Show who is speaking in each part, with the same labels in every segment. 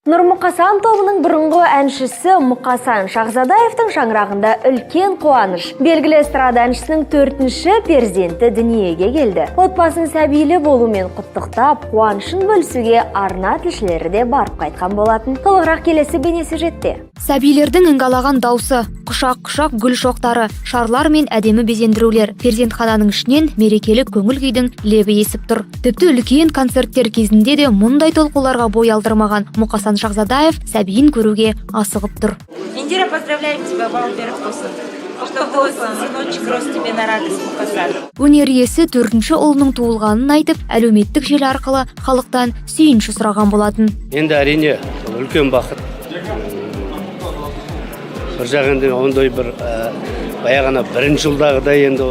Speaker 1: Нұр Мұқасан тобының бұрынғы әншісі Мұқасан Шахзадаевтың шаңырағында үлкен қуаныш. Белгілі эстрада әншісінің 4-ші перзенті дүниеге келді. Отбасын сәбилі болумен құттықтап, қуанышын бөлісуге арна тілшілері де барып қайтқан болатын. Толығырақ келесі бейнесюжетте.
Speaker 2: Сәбилердің ыңғалаған даусы, құшақ-құшақ гүл шоқтары, шарлар мен әдемі безендірулер перзентхананың ішінен мерекелік көңіл күйдің лебі есіп тұр. Тіпті үлкен концерттер кезінде де мұндай толқуларға бой алдырмаған Мұқасан Шахзадаев сәбиін көруге асығып тұр.
Speaker 3: Индира, поздравляем тебя, во-первых, чтобы сыночек рос тебе на радость, Мұқасан.
Speaker 2: Өнер иесі 4-ші ұлының туылғанын айтып, әлеуметтік желі арқылы халықтан сүйінші сұраған болатын.
Speaker 4: Енді әрине үлкен бақыт. Бір жағында ондай бір баяғана бірінші жылдағыдай енді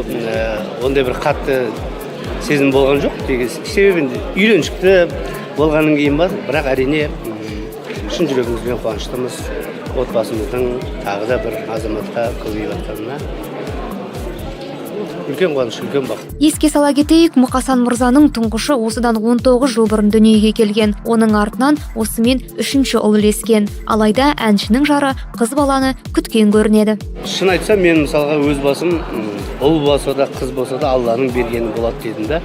Speaker 4: ондай бір қатты сезім болған жоқ. Себебі үйреншікті болғаннан кейін бар, бірақ әрине шын жүрегімізбен қуаныштымыз. Отбасымыздың тағы да бір азаматқа көбейіп жатқанына үлкен қуаныш, үлкен бақыт.
Speaker 2: Еске сала кетейік, Мұқасан мырзаның тұңғышы осыдан 19 жыл бұрын дүниеге келген. Оның артынан осымен 3-ші ұл ілескен. Алайда әншінің жары қыз баланы күткен көрінеді.
Speaker 4: Шын айтсам, мен мысалға өз басым ұл болса да, қыз болса да Алланың бергені болады дедім да.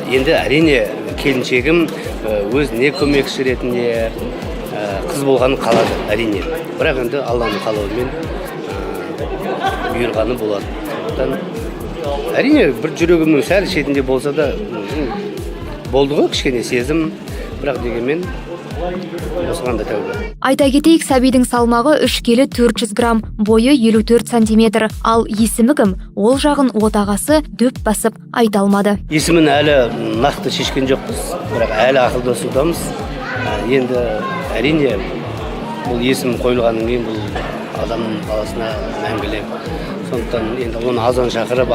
Speaker 4: Енді әрине келіншегім өзіне көмекші ретінде қыз болғанын қалады, әрине. Бірақ енді Алланың қалауымен бұйырғаны болады. Әрине бір жүрегімнің сәл шетінде болса да болды ғой кішкене сезім, бірақ дегенмен осыған да тәуба.
Speaker 2: Айта кетейік, сәбидің салмағы 3 келі 400 грамм, бойы 54 сантиметр. Ал есімі кім? Ол жағын отағасы дөп басып айта алмады.
Speaker 4: Есімін әлі нақты шешкен жоқпыз, бірақ әлі ақылдасудамыз. Енді әрине бұл есім қойылғаннан кейін бұл адам баласына мәңгілік. Сондықтан енді оны азан шақырып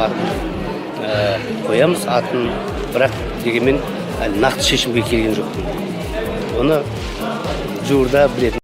Speaker 4: қоямыз атын, бірақ дегенмен әлі нақты шешімге келген жоқпын. Оны жуырда білетін.